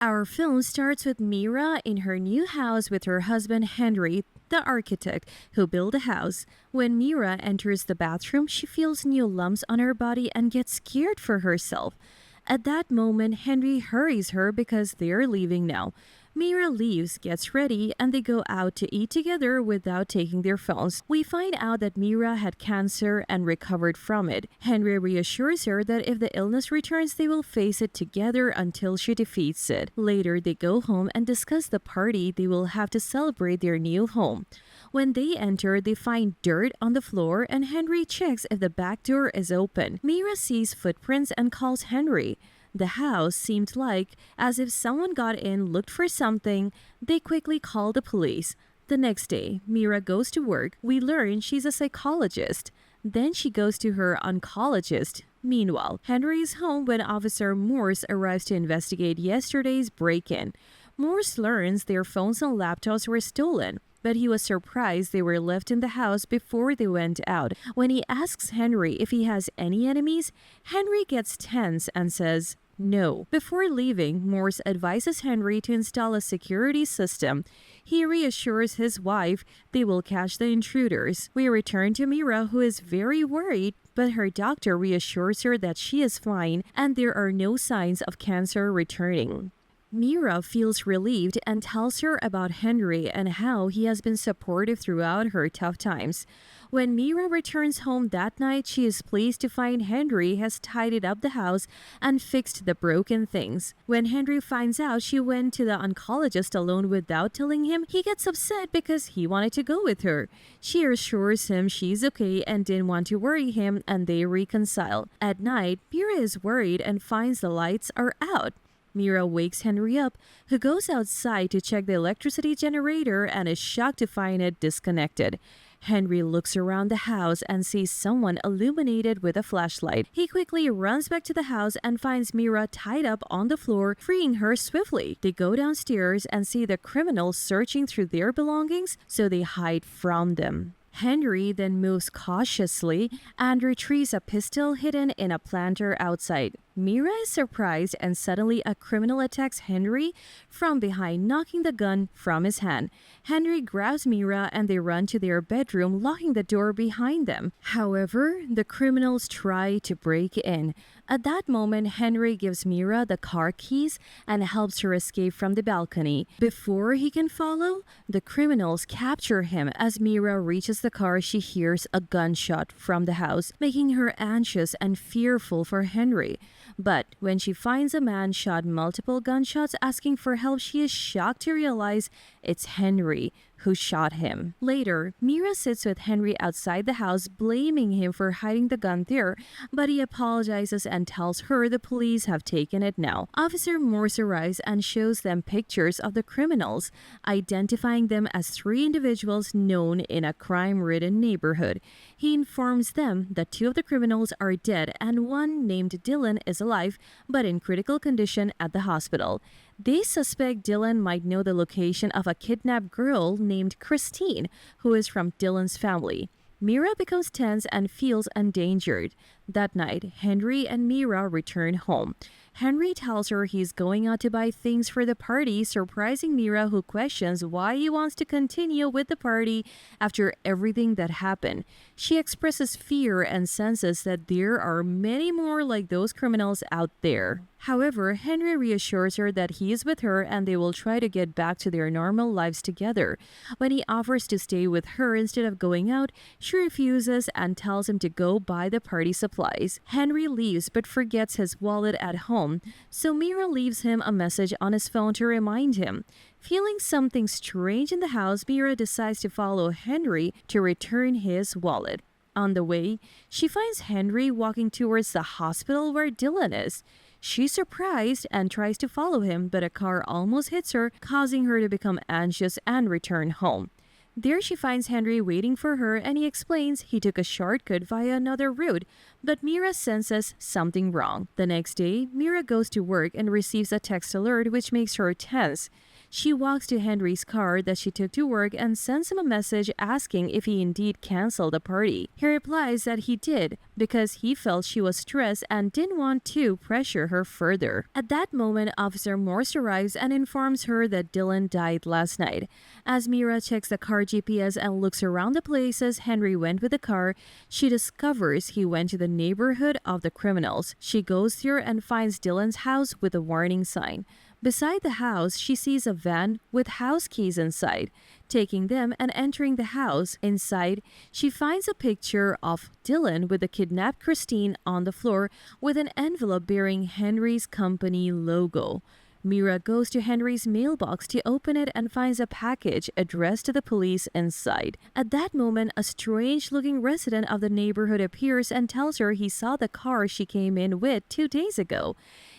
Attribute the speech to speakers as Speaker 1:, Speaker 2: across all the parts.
Speaker 1: Our film starts with Meera in her new house with her husband Henry, the architect who built the house. When Meera enters the bathroom, she feels new lumps on her body and gets scared for herself. At that moment, Henry hurries her because they're leaving now. Meera leaves, gets ready, and they go out to eat together without taking their phones. We find out that Meera had cancer and recovered from it. Henry reassures her that if the illness returns, they will face it together until she defeats it. Later, they go home and discuss the party they will have to celebrate their new home. When they enter, they find dirt on the floor and Henry checks if the back door is open. Meera sees footprints and calls Henry. The house seemed like as if someone got in, looked for something. They quickly call the police. The next day, Meera goes to work. We learn she's a psychologist. Then she goes to her oncologist. Meanwhile, Henry is home when Officer Morse arrives to investigate yesterday's break-in. Morse learns their phones and laptops were stolen, but he was surprised they were left in the house before they went out. When he asks Henry if he has any enemies, Henry gets tense and says no. Before leaving, Morse advises Henry to install a security system. He reassures his wife they will catch the intruders. We return to Meera, who is very worried, but her doctor reassures her that she is fine and there are no signs of cancer returning. Meera feels relieved and tells her about Henry and how he has been supportive throughout her tough times. When Meera returns home that night, she is pleased to find Henry has tidied up the house and fixed the broken things. When Henry finds out she went to the oncologist alone without telling him, he gets upset because he wanted to go with her. She assures him she's okay and didn't want to worry him, and they reconcile. At night, Meera is worried and finds the lights are out. Meera wakes Henry up, who goes outside to check the electricity generator and is shocked to find it disconnected. Henry looks around the house and sees someone illuminated with a flashlight. He quickly runs back to the house and finds Meera tied up on the floor, freeing her swiftly. They go downstairs and see the criminals searching through their belongings, so they hide from them. Henry then moves cautiously and retrieves a pistol hidden in a planter outside. Meera is surprised and suddenly a criminal attacks Henry from behind, knocking the gun from his hand. Henry grabs Meera and they run to their bedroom, locking the door behind them. However, the criminals try to break in. At that moment, Henry gives Meera the car keys and helps her escape from the balcony. Before he can follow, the criminals capture him. As Meera reaches the car, she hears a gunshot from the house, making her anxious and fearful for Henry. But when she finds a man shot multiple gunshots asking for help, she is shocked to realize it's Henry who shot him. Later, Meera sits with Henry outside the house, blaming him for hiding the gun there, but he apologizes and tells her the police have taken it now. Officer Morse arrives and shows them pictures of the criminals, identifying them as 3 individuals known in a crime-ridden neighborhood. He informs them that 2 of the criminals are dead and one named Dylan is alive but in critical condition at the hospital. They suspect Dylan might know the location of a kidnapped girl named Christine, who is from Dylan's family. Meera becomes tense and feels endangered. That night, Henry and Meera return home. Henry tells her he's going out to buy things for the party, surprising Meera, who questions why he wants to continue with the party after everything that happened. She expresses fear and senses that there are many more like those criminals out there. However, Henry reassures her that he is with her and they will try to get back to their normal lives together. When he offers to stay with her instead of going out, she refuses and tells him to go buy the party supplies. Henry leaves but forgets his wallet at home, so Meera leaves him a message on his phone to remind him. Feeling something strange in the house, Meera decides to follow Henry to return his wallet. On the way, she finds Henry walking towards the hospital where Dylan is. She's surprised and tries to follow him, but a car almost hits her, causing her to become anxious and return home. There she finds Henry waiting for her and he explains he took a shortcut via another route, but Meera senses something wrong. The next day, Meera goes to work and receives a text alert which makes her tense. She walks to Henry's car that she took to work and sends him a message asking if he indeed canceled the party. He replies that he did because he felt she was stressed and didn't want to pressure her further. At that moment, Officer Morse arrives and informs her that Dylan died last night. As Meera checks the car GPS and looks around the places Henry went with the car, she discovers he went to the neighborhood of the criminals. She goes there and finds Dylan's house with a warning sign. Beside the house, she sees a van with house keys inside. Taking them and entering the house, inside, she finds a picture of Dylan with the kidnapped Christine on the floor with an envelope bearing Henry's company logo. Meera goes to Henry's mailbox to open it and finds a package addressed to the police inside. At that moment, a strange-looking resident of the neighborhood appears and tells her he saw the car she came in with 2 days ago.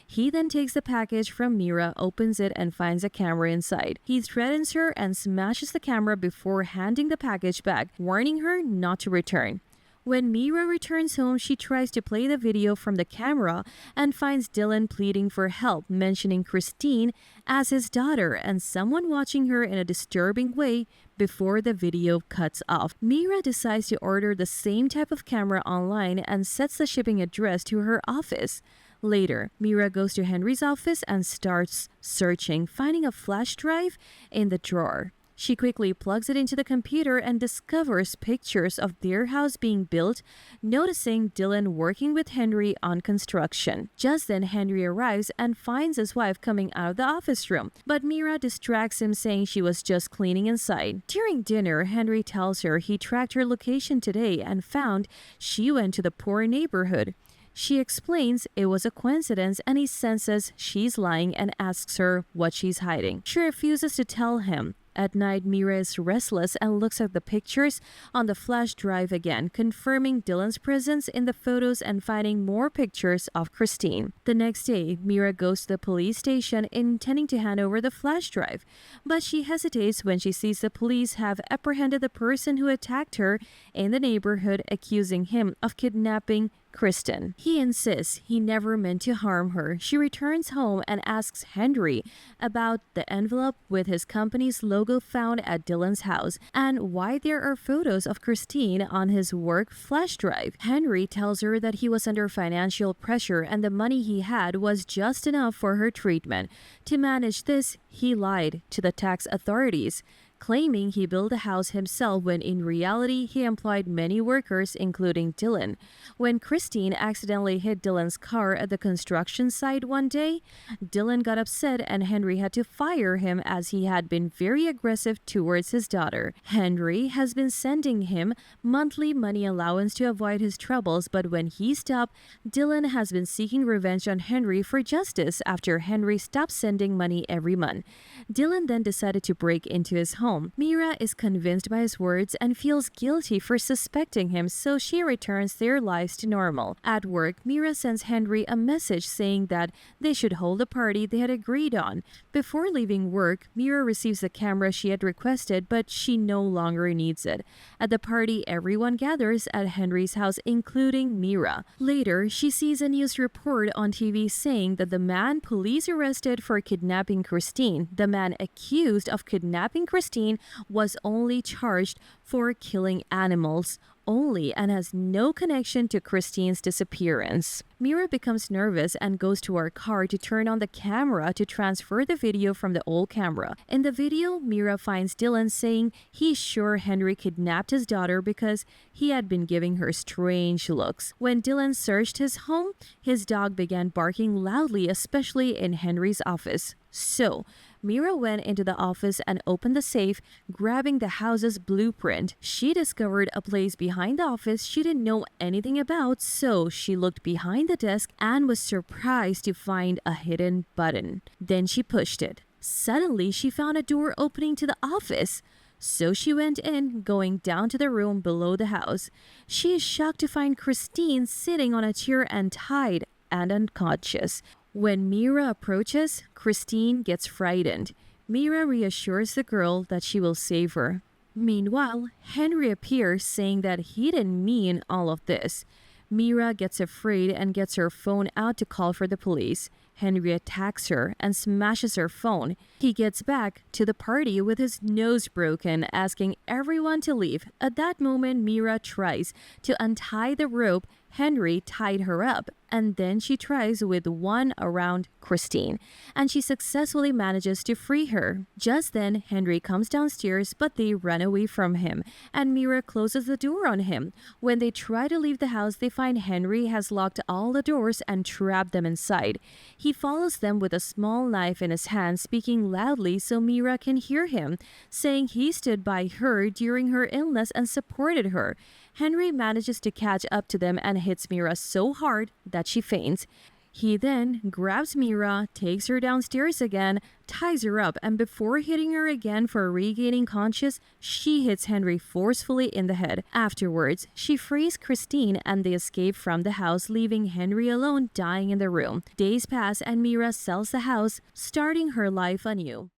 Speaker 1: He then takes the package from Meera, opens it, and finds a camera inside. He threatens her and smashes the camera before handing the package back, warning her not to return. When Meera returns home, she tries to play the video from the camera and finds Dylan pleading for help, mentioning Christine as his daughter and someone watching her in a disturbing way before the video cuts off. Meera decides to order the same type of camera online and sets the shipping address to her office. Later, Meera goes to Henry's office and starts searching, finding a flash drive in the drawer. She quickly plugs it into the computer and discovers pictures of their house being built, noticing Dylan working with Henry on construction. Just then, Henry arrives and finds his wife coming out of the office room, but Meera distracts him, saying she was just cleaning inside. During dinner, Henry tells her he tracked her location today and found she went to the poor neighborhood. She explains it was a coincidence and he senses she's lying and asks her what she's hiding. She refuses to tell him. At night, Meera is restless and looks at the pictures on the flash drive again, confirming Dylan's presence in the photos and finding more pictures of Christine. The next day, Meera goes to the police station intending to hand over the flash drive, but she hesitates when she sees the police have apprehended the person who attacked her in the neighborhood, accusing him of kidnapping Kristen. He insists he never meant to harm her. She returns home and asks Henry about the envelope with his company's logo found at Dylan's house and why there are photos of Christine on his work flash drive. Henry tells her that he was under financial pressure and the money he had was just enough for her treatment. To manage this, he lied to the tax authorities, claiming he built the house himself when in reality he employed many workers, including Dylan. When Christine accidentally hit Dylan's car at the construction site one day, Dylan got upset and Henry had to fire him as he had been very aggressive towards his daughter. Henry has been sending him monthly money allowance to avoid his troubles, but when he stopped, Dylan has been seeking revenge on Henry for justice after Henry stopped sending money every month. Dylan then decided to break into his home. Meera is convinced by his words and feels guilty for suspecting him, so she returns their lives to normal. At work, Meera sends Henry a message saying that they should hold a party they had agreed on. Before leaving work, Meera receives the camera she had requested, but she no longer needs it. At the party, everyone gathers at Henry's house, including Meera. Later, she sees a news report on TV saying that the man police arrested for kidnapping Christine, the man accused of kidnapping Christine, was only charged for killing animals only and has no connection to Christine's disappearance. Meera becomes nervous and goes to her car to turn on the camera to transfer the video from the old camera. In the video, Meera finds Dylan saying he's sure Henry kidnapped his daughter because he had been giving her strange looks. When Dylan searched his home, his dog began barking loudly, especially in Henry's office. So, Meera went into the office and opened the safe, grabbing the house's blueprint. She discovered a place behind the office she didn't know anything about, so she looked behind the desk and was surprised to find a hidden button. Then she pushed it. Suddenly, she found a door opening to the office. So she went in, going down to the room below the house. She is shocked to find Christine sitting on a chair and tied and unconscious. When Meera approaches, Christine gets frightened. Meera reassures the girl that she will save her. Meanwhile, Henry appears saying that he didn't mean all of this. Meera gets afraid and gets her phone out to call for the police. Henry attacks her and smashes her phone. He gets back to the party with his nose broken, asking everyone to leave. At that moment, Meera tries to untie the rope Henry tied her up, and then she tries with one around Christine, and she successfully manages to free her. Just then, Henry comes downstairs, but they run away from him, and Meera closes the door on him. When they try to leave the house, they find Henry has locked all the doors and trapped them inside. He follows them with a small knife in his hand, speaking loudly so Meera can hear him, saying he stood by her during her illness and supported her. Henry manages to catch up to them and hits Meera so hard that she faints. He then grabs Meera, takes her downstairs again, ties her up, and before hitting her again for regaining conscious, she hits Henry forcefully in the head. Afterwards, she frees Christine and they escape from the house, leaving Henry alone dying in the room. Days pass and Meera sells the house, starting her life anew.